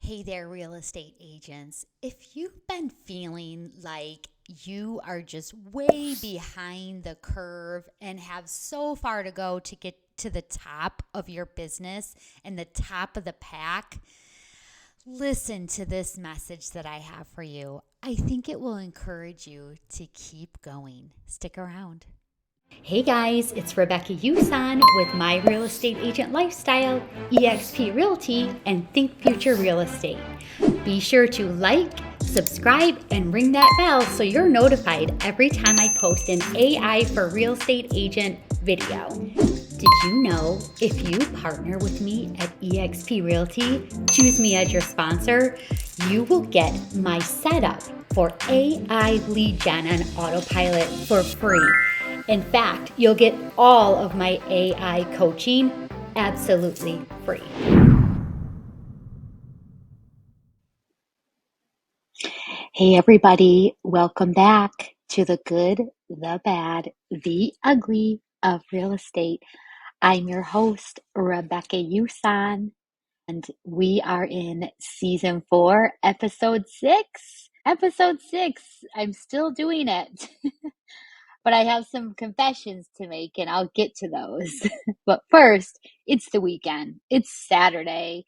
Hey there, real estate agents. If you've been feeling like you are just way behind the curve and have so far to go to get to the top of your business and the top of the pack, listen to this message that I have for you. I think it will encourage you to keep going. Stick around. Hey guys, it's Rebecca Yusan with My Real Estate Agent Lifestyle, eXp Realty, and Think Future Real Estate. Be sure to like, subscribe, and ring that bell so you're notified every time I post an AI for Real Estate Agent video. Did you know if you partner with me at eXp Realty, choose me as your sponsor, you will get my setup for AI lead gen on autopilot for free. In fact, you'll get all of my AI coaching absolutely free. Hey everybody, welcome back to the good, the bad, the ugly of real estate. I'm your host, Rebecca Yusan, and we are in season 4, episode 6. Episode 6, I'm still doing it. But I have some confessions to make and I'll get to those. But first, it's the weekend. It's Saturday.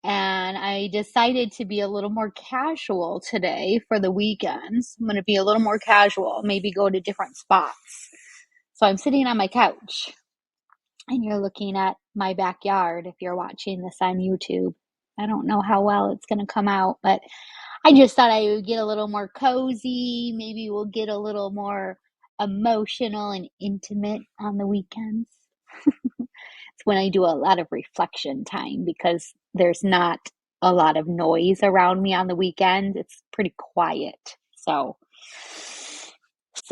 And I decided to be a little more casual today for the weekends. I'm going to be a little more casual, maybe go to different spots. So I'm sitting on my couch and you're looking at my backyard if you're watching this on YouTube. I don't know how well it's going to come out, but I just thought I would get a little more cozy. Maybe we'll get a little more emotional and intimate on the weekends. It's when I do a lot of reflection time because there's not a lot of noise around me on the weekend. It's pretty quiet. So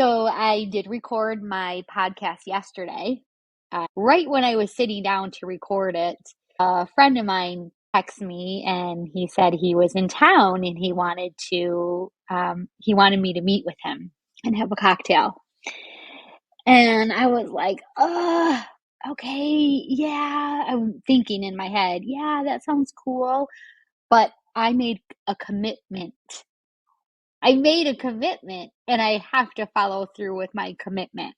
I did record my podcast yesterday. Right when I was sitting down to record it, a friend of mine texted me and he said he was in town and he wanted me to meet with him and have a cocktail. And I was like, okay, yeah. I'm thinking in my head, yeah, that sounds cool. But I made a commitment. And I have to follow through with my commitment.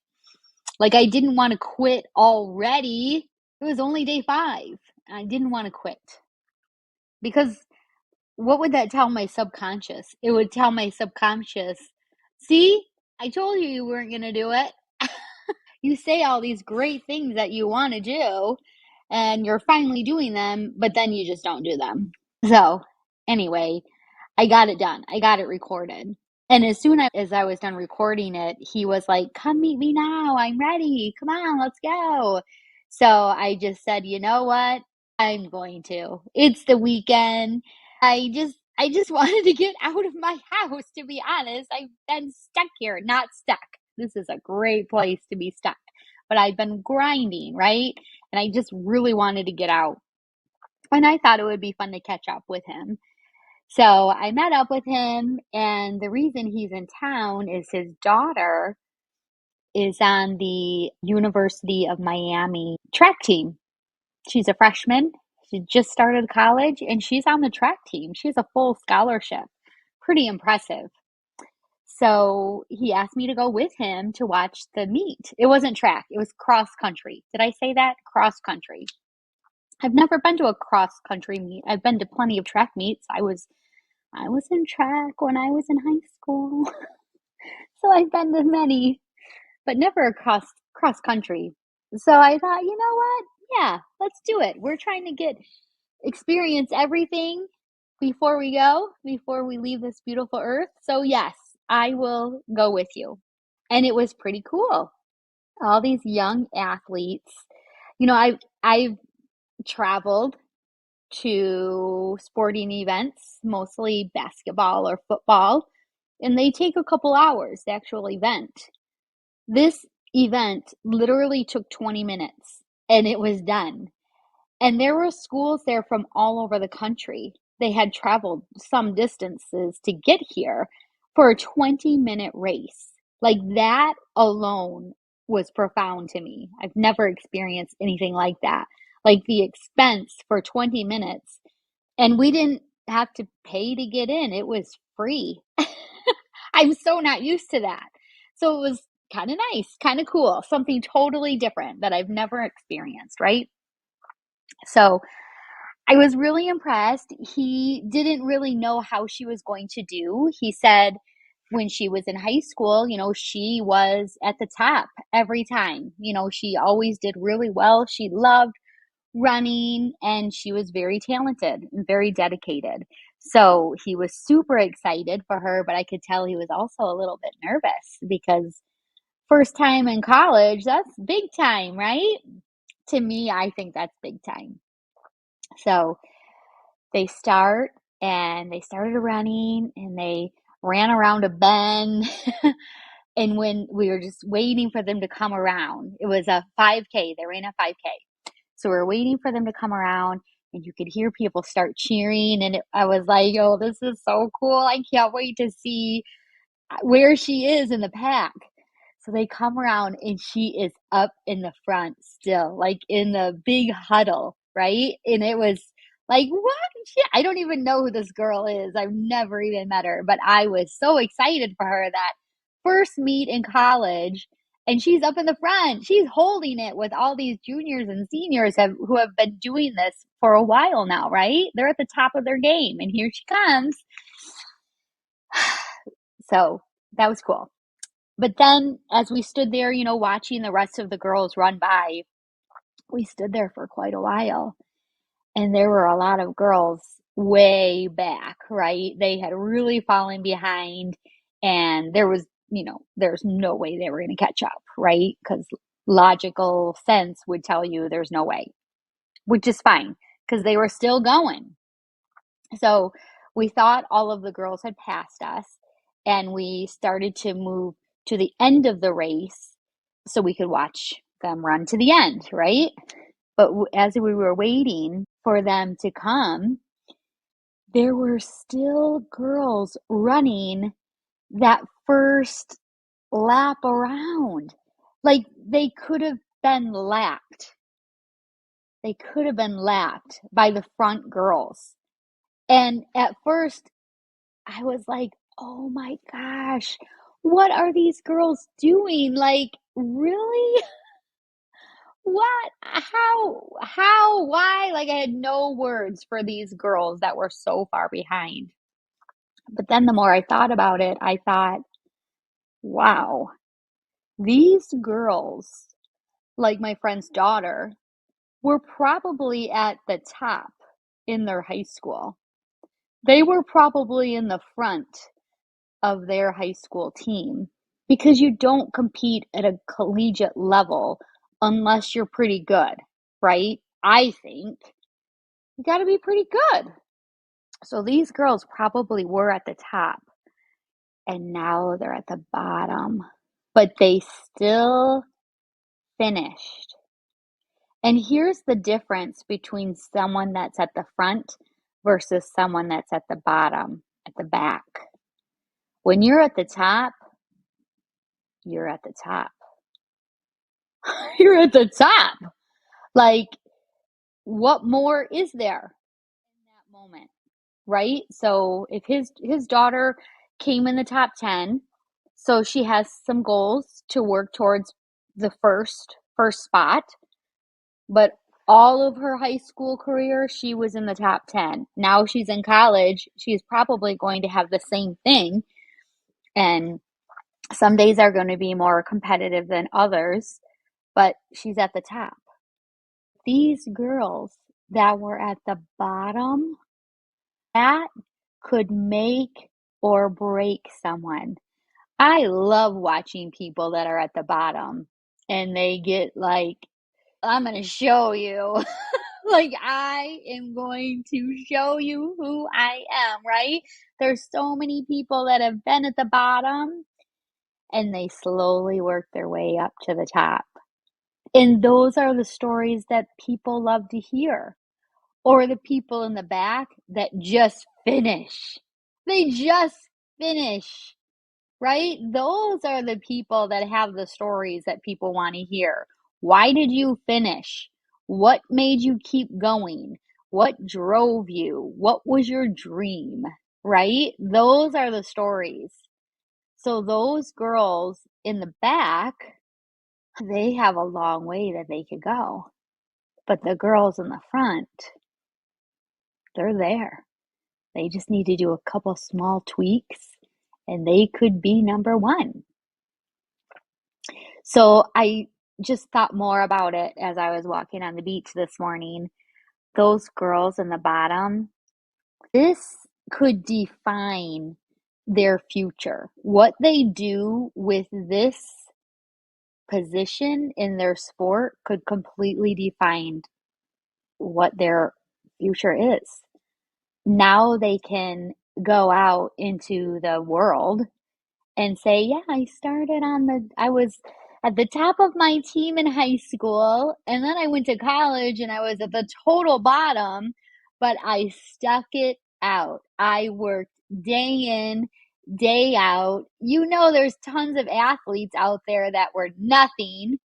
Like, I didn't want to quit already. It was only day 5. And I didn't want to quit. Because what would that tell my subconscious? It would tell my subconscious, see, I told you you weren't going to do it. You say all these great things that you want to do, and you're finally doing them, but then you just don't do them. So, anyway, I got it done. I got it recorded. And as soon as I was done recording it, he was like, come meet me now. I'm ready. Come on, let's go. So I just said, you know what? I'm going to. It's the weekend. I just wanted to get out of my house, to be honest. I've been stuck here, not stuck. This is a great place to be stuck. But I've been grinding, right? And I just really wanted to get out. And I thought it would be fun to catch up with him. So I met up with him, and the reason he's in town is his daughter is on the University of Miami track team. She's a freshman. She just started college, and she's on the track team. She has a full scholarship. Pretty impressive. So he asked me to go with him to watch the meet. It wasn't track, it was cross country. Did I say that? Cross country. I've never been to a cross country meet. I've been to plenty of track meets. I was in track when I was in high school. So I've been to many, but never across cross country. So I thought, you know what? Yeah, let's do it. We're trying to experience everything before we leave this beautiful earth. So yes, I will go with you. And it was pretty cool. All these young athletes. I've traveled to sporting events, mostly basketball or football, and they take a couple hours, the actual event. This event literally took 20 minutes and it was done. And there were schools there from all over the country. They had traveled some distances to get here for a 20-minute race. Like, that alone was profound to me. I've never experienced anything like that. Like, the expense for 20 minutes. And we didn't have to pay to get in. It was free. I'm so not used to that. So it was kind of nice, kind of cool, something totally different that I've never experienced, right? So I was really impressed. He didn't really know how she was going to do. He said when she was in high school, she was at the top every time. She always did really well. She loved running and she was very talented and very dedicated. So he was super excited for her, but I could tell he was also a little bit nervous because first time in college, that's big time, right? To me, I think that's big time. So they start and they started running and they ran around a bend. And when we were just waiting for them to come around, it was a 5K. They ran a 5K. So we were waiting for them to come around and you could hear people start cheering. And I was like, oh, this is so cool. I can't wait to see where she is in the pack. So they come around and she is up in the front still, like in the big huddle, right? And it was like, what? I don't even know who this girl is. I've never even met her, but I was so excited for her that first meet in college. And she's up in the front. She's holding it with all these juniors and seniors who have been doing this for a while now, right? They're at the top of their game. And here she comes. So that was cool. But then as we stood there, watching the rest of the girls run by, we stood there for quite a while. And there were a lot of girls way back, right? They had really fallen behind and there's no way they were going to catch up, right? Because logical sense would tell you there's no way, which is fine because they were still going. So we thought all of the girls had passed us and we started to move to the end of the race so we could watch them run to the end, right? But as we were waiting for them to come, there were still girls running that first lap around. Like they could have been lapped. They could have been lapped by the front girls. And at first, I was like, oh my gosh, what are these girls doing? Like, really? What? How, why? Like, I had no words for these girls that were so far behind. But then the more I thought about it, I thought, wow, these girls, like my friend's daughter, were probably at the top in their high school. They were probably in the front of their high school team because you don't compete at a collegiate level unless you're pretty good, right? I think you got to be pretty good. So these girls probably were at the top and now they're at the bottom, but they still finished. And here's the difference between someone that's at the front versus someone that's at the bottom, at the back. When you're at the top, you're at the top. You're at the top. Like, what more is there in that moment, right? So if his daughter came in the top 10, so she has some goals to work towards the first spot, but all of her high school career, she was in the top 10. Now she's in college, she's probably going to have the same thing. And some days are going to be more competitive than others, but she's at the top. These girls that were at the bottom, that could make or break someone. I love watching people that are at the bottom and they get like, I'm going to show you. Like, I am going to show you who I am, right? There's so many people that have been at the bottom and they slowly work their way up to the top. And those are the stories that people love to hear. Or the people in the back that just finish. They just finish, right? Those are the people that have the stories that people want to hear. Why did you finish? What made you keep going? What drove you? What was your dream? Right? Those are the stories. So those girls in the back, they have a long way that they could go. But the girls in the front, they're there. They just need to do a couple small tweaks and they could be number one. So I just thought more about it as I was walking on the beach this morning. Those girls in the bottom, this could define their future. What they do with this position in their sport could completely define what their future is. Now they can go out into the world and say, yeah, I was at the top of my team in high school, and then I went to college and I was at the total bottom, but I stuck it out. I worked day in, day out. There's tons of athletes out there that were nothing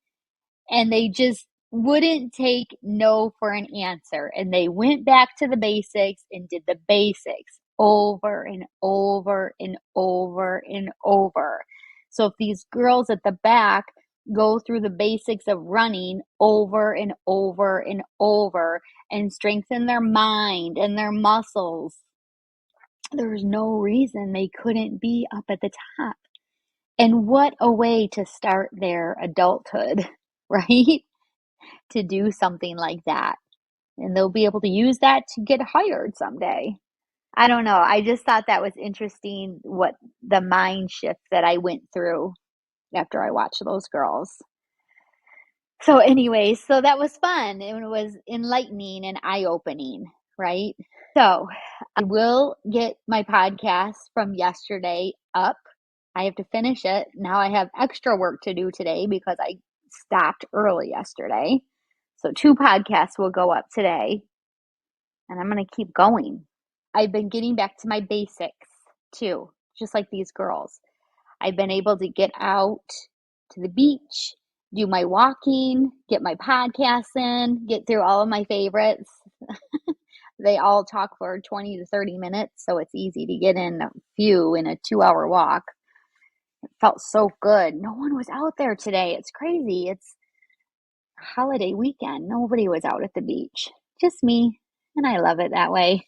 and they just wouldn't take no for an answer. And they went back to the basics and did the basics over and over and over and over. So if these girls at the back go through the basics of running over and over and over and strengthen their mind and their muscles, there's no reason they couldn't be up at the top. And what a way to start their adulthood, right? To do something like that. And they'll be able to use that to get hired someday. I don't know. I just thought that was interesting what the mind shift that I went through after I watched those girls. So, anyways, so that was fun. It was enlightening and eye opening, right? So, I will get my podcast from yesterday up. I have to finish it. Now I have extra work to do today because I stopped early yesterday. So 2 podcasts will go up today, and I'm going to keep going. I've been getting back to my basics too, just like these girls. I've been able to get out to the beach, do my walking, get my podcasts in, get through all of my favorites. They all talk for 20 to 30 minutes, so it's easy to get in a few in a 2-hour walk. It felt so good. No one was out there today. It's crazy. It's holiday weekend. Nobody was out at the beach. Just me. And I love it that way.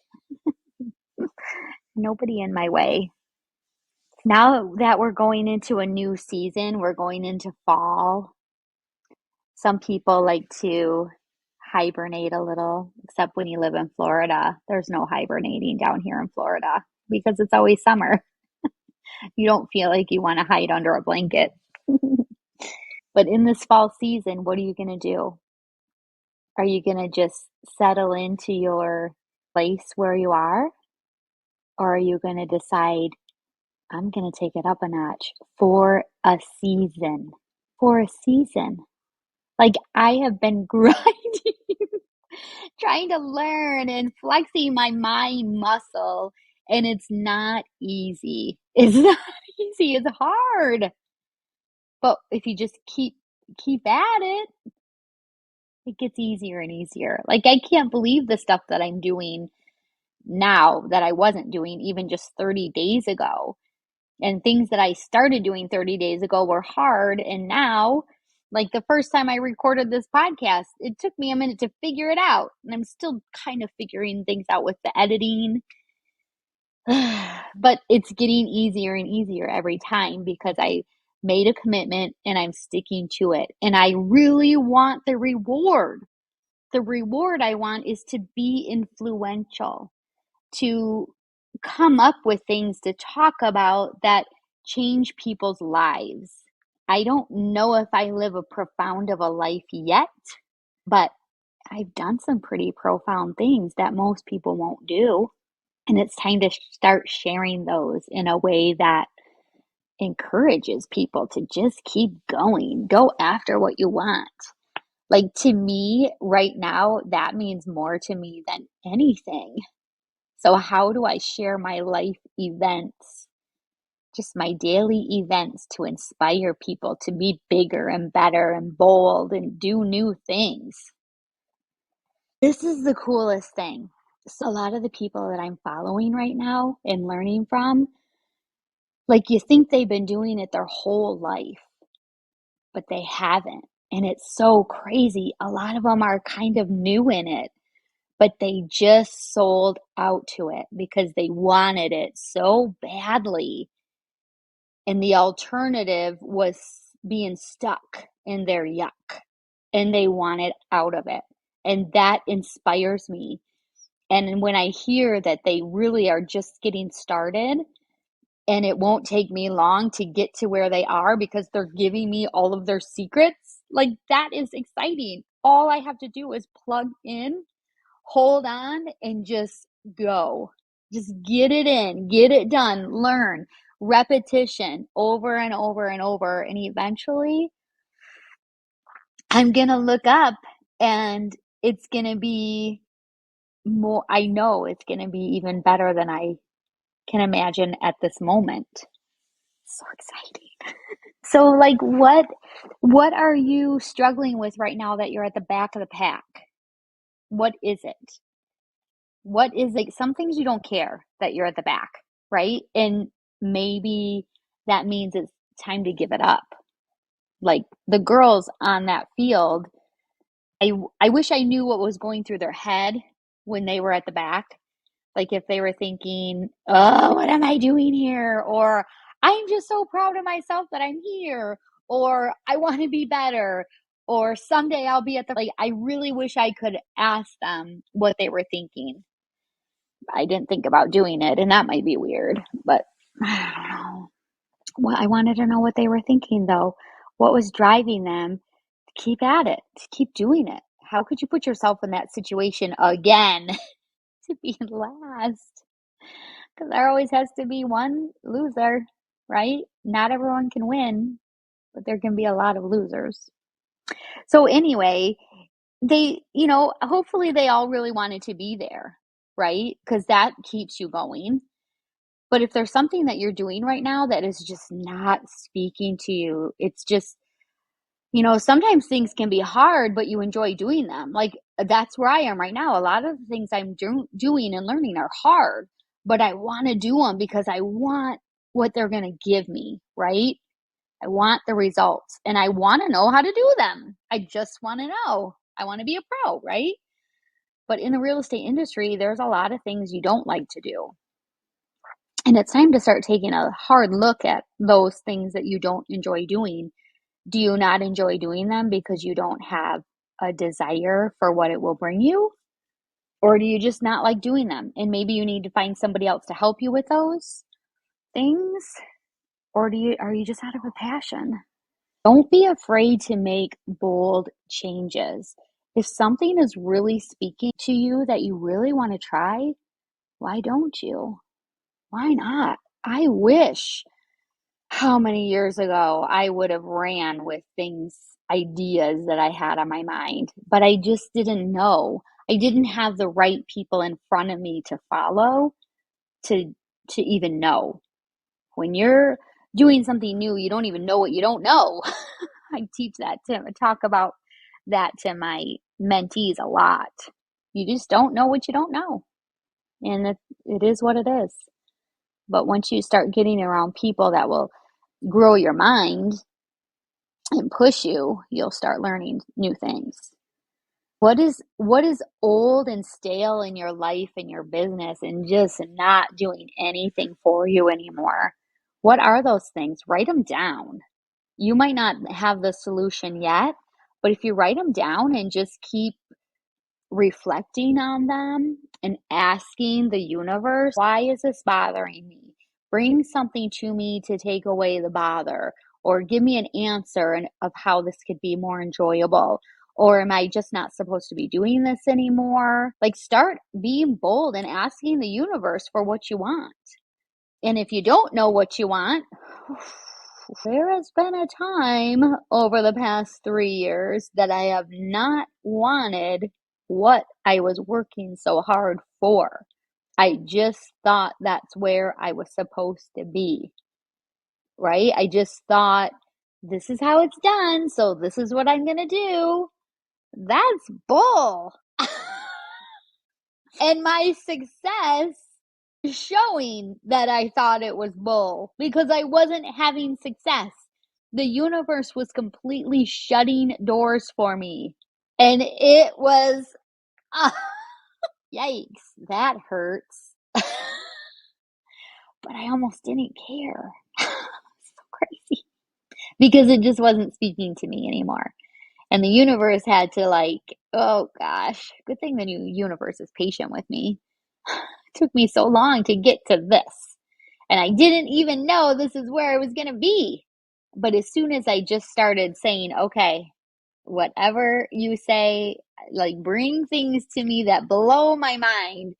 Nobody in my way. Now that we're going into a new season, we're going into fall. Some people like to hibernate a little, except when you live in Florida. There's no hibernating down here in Florida because it's always summer. You don't feel like you want to hide under a blanket. But in this fall season, what are you going to do? Are you going to just settle into your place where you are? Or are you going to decide, I'm going to take it up a notch for a season? For a season. Like I have been grinding, trying to learn and flexing my mind muscle, and it's not easy. It's not easy. It's hard. But if you just keep at it, it gets easier and easier. Like I can't believe the stuff that I'm doing now that I wasn't doing even just 30 days ago. And things that I started doing 30 days ago were hard. And now, like the first time I recorded this podcast, it took me a minute to figure it out. And I'm still kind of figuring things out with the editing. But it's getting easier and easier every time because I made a commitment and I'm sticking to it. And I really want the reward. The reward I want is to be influential, to come up with things to talk about that change people's lives. I don't know if I live a profound of a life yet, but I've done some pretty profound things that most people won't do. And it's time to start sharing those in a way that encourages people to just keep going, go after what you want. Like to me right now, that means more to me than anything. So how do I share my life events, just my daily events to inspire people to be bigger and better and bold and do new things? This is the coolest thing. So a lot of the people that I'm following right now and learning from, like you think they've been doing it their whole life, but they haven't. And it's so crazy. A lot of them are kind of new in it, but they just sold out to it because they wanted it so badly. And the alternative was being stuck in their yuck, and they wanted out of it. And that inspires me. And when I hear that they really are just getting started and it won't take me long to get to where they are because they're giving me all of their secrets, like that is exciting. All I have to do is plug in, hold on, and just go. Just get it in, get it done, learn, repetition over and over and over. And eventually, I'm going to look up and it's going to be more, I know it's going to be even better than I can imagine at this moment. So exciting. So like what are you struggling with right now that you're at the back of the pack? What is it? What is like some things you don't care that you're at the back, right? And maybe that means it's time to give it up. Like the girls on that field, I wish I knew what was going through their head when they were at the back. Like if they were thinking, oh, what am I doing here? Or I'm just so proud of myself that I'm here. Or I want to be better. Or someday I'll be at the, like, I really wish I could ask them what they were thinking. I didn't think about doing it, and that might be weird, but I don't know. Well, I wanted to know what they were thinking, though. What was driving them to keep at it, to keep doing it? How could you put yourself in that situation again to be last? Because there always has to be one loser, right? Not everyone can win, but there can be a lot of losers. So, anyway, hopefully they all really wanted to be there, right? Because that keeps you going. But if there's something that you're doing right now that is just not speaking to you, it's just, sometimes things can be hard, but you enjoy doing them. Like that's where I am right now. A lot of the things I'm doing and learning are hard, but I want to do them because I want what they're going to give me, right? I want the results and I want to know how to do them. I just want to know. I want to be a pro, right? But in the real estate industry, there's a lot of things you don't like to do. And it's time to start taking a hard look at those things that you don't enjoy doing. Do you not enjoy doing them because you don't have a desire for what it will bring you? Or do you just not like doing them? And maybe you need to find somebody else to help you with those things? Or are you just out of a passion? Don't be afraid to make bold changes. If something is really speaking to you that you really want to try, why don't you? Why not? I wish how many years ago I would have ran with ideas that I had on my mind, but I just didn't know. I didn't have the right people in front of me to follow to even know. When you're doing something new, you don't even know what you don't know. I talk about that to my mentees a lot. You just don't know what you don't know. And it is what it is. But once you start getting around people that will grow your mind and push you, you'll start learning new things. What is old and stale in your life and your business and just not doing anything for you anymore? What are those things? Write them down. You might not have the solution yet, but if you write them down and just keep reflecting on them and asking the universe, why is this bothering me? Bring something to me to take away the bother, or give me an answer of how this could be more enjoyable. Or am I just not supposed to be doing this anymore? Like, start being bold and asking the universe for what you want. And if you don't know what you want, there has been a time over the past 3 years that I have not wanted what I was working so hard for. I just thought that's where I was supposed to be, right? I just thought this is how it's done, so this is what I'm going to do. That's bull. And my success showing that I thought it was bull because I wasn't having success. The universe was completely shutting doors for me. And it was, uh, yikes, that hurts. But I almost didn't care. So crazy. Because it just wasn't speaking to me anymore. And the universe had to, like, oh gosh, good thing the new universe is patient with me. It took me so long to get to this. And I didn't even know this is where I was going to be. But as soon as I just started saying, okay, whatever you say, like bring things to me that blow my mind.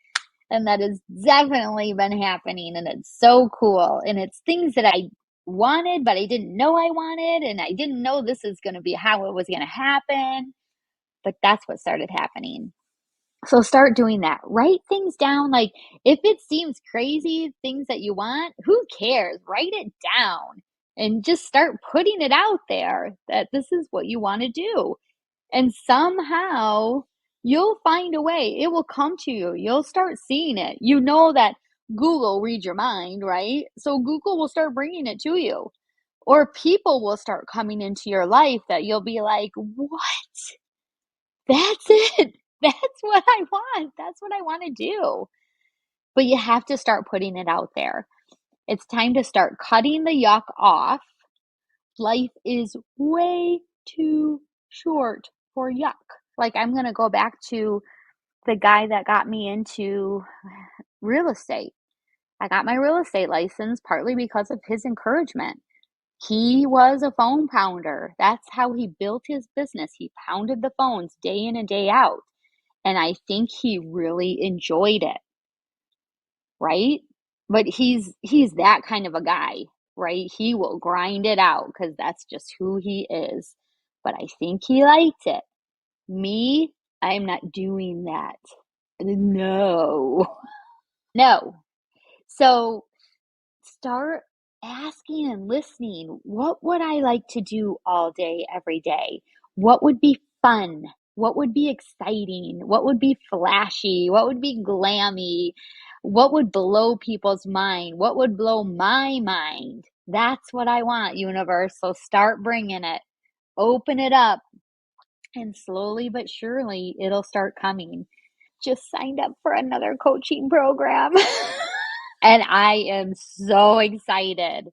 And that has definitely been happening. And it's so cool. And it's things that I wanted, but I didn't know I wanted. And I didn't know this is going to be how it was going to happen. But that's what started happening. So start doing that. Write things down. Like if it seems crazy, things that you want, who cares? Write it down and just start putting it out there that this is what you want to do. And somehow you'll find a way. It will come to you. You'll start seeing it. You know that Google reads your mind, right? So Google will start bringing it to you. Or people will start coming into your life that you'll be like, what? That's it. That's what I want. That's what I want to do. But you have to start putting it out there. It's time to start cutting the yuck off. Life is way too short for yuck. Like, I'm going to go back to the guy that got me into real estate. I got my real estate license partly because of his encouragement. He was a phone pounder. That's how he built his business. He pounded the phones day in and day out. And I think he really enjoyed it, right? But he's that kind of a guy, right? He will grind it out because that's just who he is. But I think he liked it. Me, I'm not doing that. No. No. So start asking and listening. What would I like to do all day, every day? What would be fun? What would be exciting? What would be flashy? What would be glammy? What would blow people's mind? What would blow my mind? That's what I want, universe. So start bringing it. Open it up. And slowly but surely, it'll start coming. Just signed up for another coaching program. And I am so excited.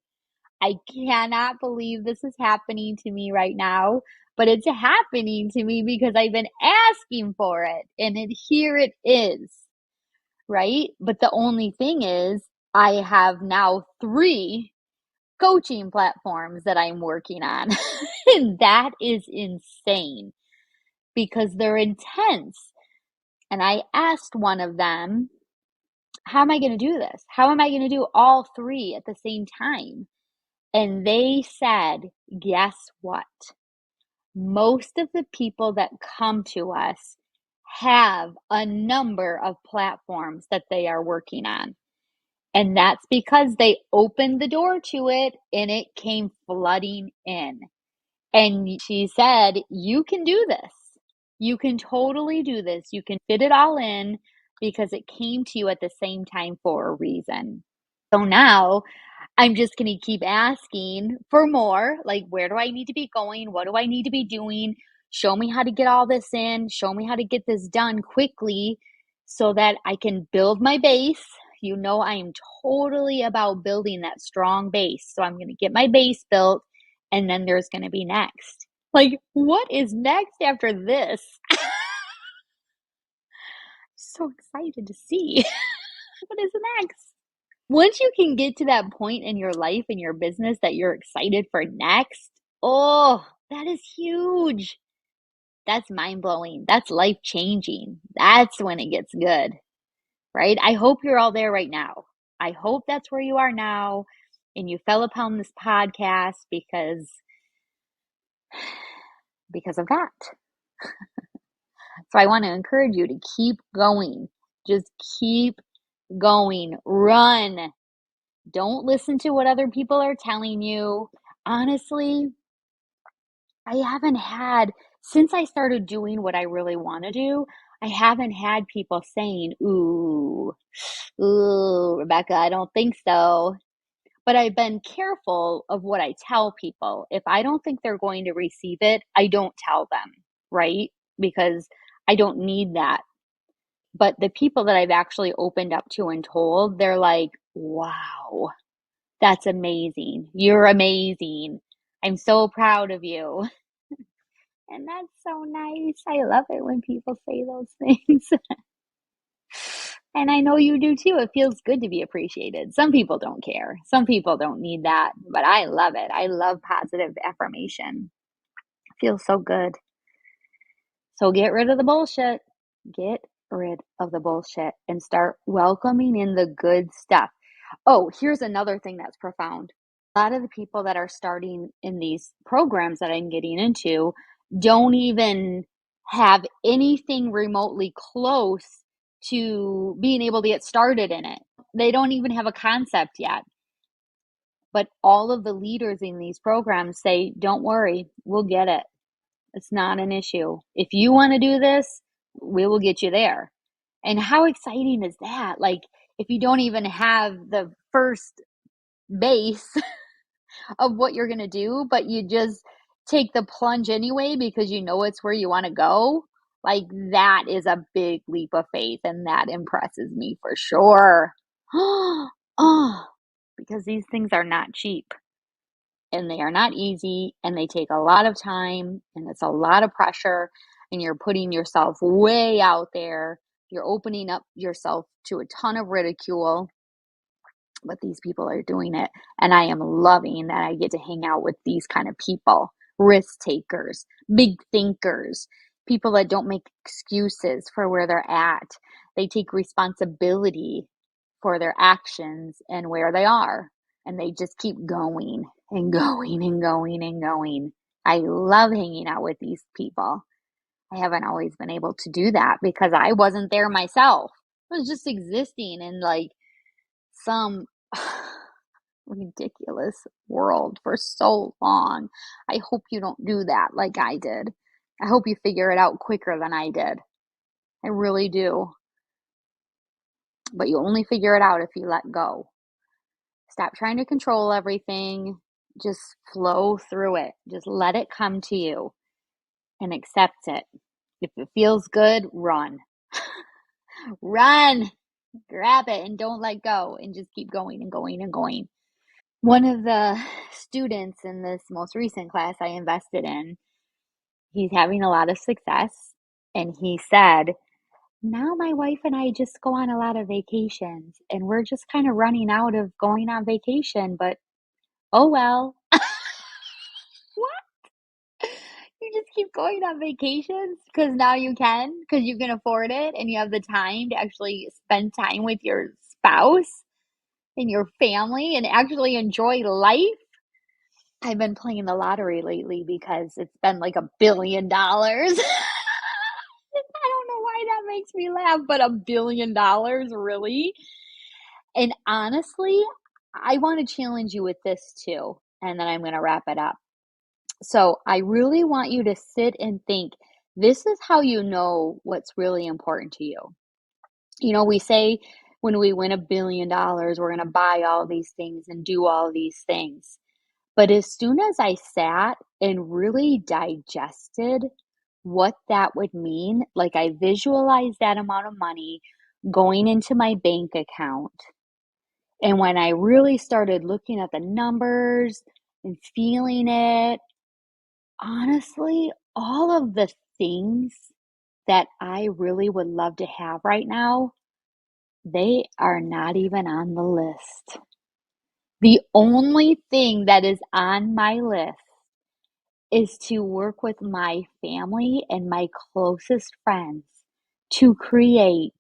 I cannot believe this is happening to me right now, but it's happening to me because I've been asking for it, and here it is, right? But the only thing is, I have now 3 coaching platforms that I'm working on, and that is insane because they're intense. And I asked one of them, how am I going to do this? How am I going to do all 3 at the same time? And they said, guess what? Most of the people that come to us have a number of platforms that they are working on. And that's because they opened the door to it and it came flooding in. And she said, you can do this. You can totally do this. You can fit it all in because it came to you at the same time for a reason. So now I'm just going to keep asking for more. Like, where do I need to be going? What do I need to be doing? Show me how to get all this in. Show me how to get this done quickly so that I can build my base. You know, I am totally about building that strong base. So I'm going to get my base built, and then there's going to be next. Like, what is next after this? So excited to see. What is next? Once you can get to that point in your life and your business that you're excited for next, oh, that is huge. That's mind blowing. That's life changing. That's when it gets good, right? I hope you're all there right now. I hope that's where you are now and you fell upon this podcast because of that. So I want to encourage you to keep going. Just keep going. Run. Don't listen to what other people are telling you. Honestly, I haven't had, since I started doing what I really want to do, I haven't had people saying, ooh, Rebecca, I don't think so. But I've been careful of what I tell people. If I don't think they're going to receive it, I don't tell them, right? Because I don't need that. But the people that I've actually opened up to and told, they're like, wow, that's amazing. You're amazing. I'm so proud of you. And that's so nice. I love it when people say those things. And I know you do too. It feels good to be appreciated. Some people don't care. Some people don't need that, but I love it. I love positive affirmation. It feels so good. So get rid of the bullshit. Get rid of the bullshit and start welcoming in the good stuff. Oh, here's another thing that's profound. A lot of the people that are starting in these programs that I'm getting into don't even have anything remotely close to being able to get started in it. They don't even have a concept yet. But all of the leaders in these programs say, don't worry, we'll get it. It's not an issue. If you want to do this, we will get you there. And how exciting is that? Like, if you don't even have the first base of what you're going to do, but you just take the plunge anyway because you know it's where you want to go, like that is a big leap of faith and that impresses me for sure. Oh, because these things are not cheap and they are not easy and they take a lot of time and it's a lot of pressure and you're putting yourself way out there. You're opening up yourself to a ton of ridicule, but these people are doing it. And I am loving that I get to hang out with these kind of people, risk takers, big thinkers, people that don't make excuses for where they're at. They take responsibility for their actions and where they are. And they just keep going and going and going and going. I love hanging out with these people. I haven't always been able to do that because I wasn't there myself. I was just existing in like some ridiculous world for so long. I hope you don't do that like I did. I hope you figure it out quicker than I did. I really do. But you only figure it out if you let go. Stop trying to control everything. Just flow through it. Just let it come to you and accept it. If it feels good, run. Run. Grab it and don't let go and just keep going and going and going. One of the students in this most recent class I invested in, he's having a lot of success. And he said, now my wife and I just go on a lot of vacations and we're just kind of running out of going on vacation, but oh well. What? You just keep going on vacations because now you can, because you can afford it and you have the time to actually spend time with your spouse and your family and actually enjoy life. I've been playing the lottery lately because it's been like $1 billion. I don't know why that makes me laugh, but $1 billion, really? And honestly, I want to challenge you with this too, and then I'm going to wrap it up. So I really want you to sit and think, this is how you know what's really important to you. You know, we say when we win $1 billion, we're going to buy all these things and do all these things. But as soon as I sat and really digested what that would mean, like I visualized that amount of money going into my bank account. And when I really started looking at the numbers and feeling it, honestly, all of the things that I really would love to have right now, they are not even on the list. The only thing that is on my list is to work with my family and my closest friends to create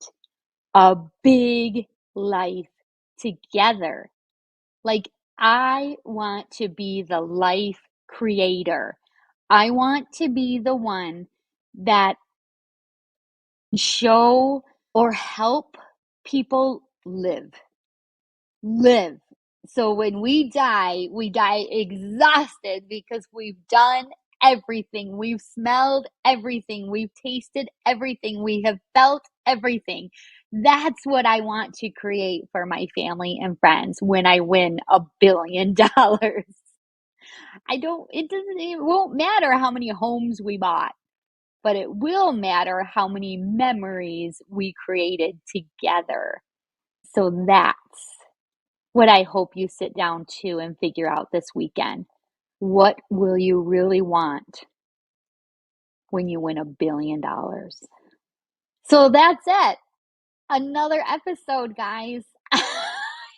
a big life together. Like, I want to be the life creator. I want to be the one that show or help people live. Live. So when we die exhausted because we've done everything. We've smelled everything. We've tasted everything. We have felt everything. That's what I want to create for my family and friends when I win $1 billion. It won't matter how many homes we bought, but it will matter how many memories we created together. So that's what I hope you sit down to and figure out this weekend. What will you really want when you win $1 billion? So that's it. Another episode, guys.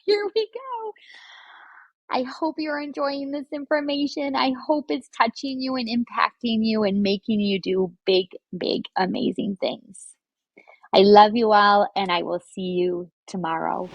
Here we go. I hope you're enjoying this information. I hope it's touching you and impacting you and making you do big, big, amazing things. I love you all, and I will see you tomorrow.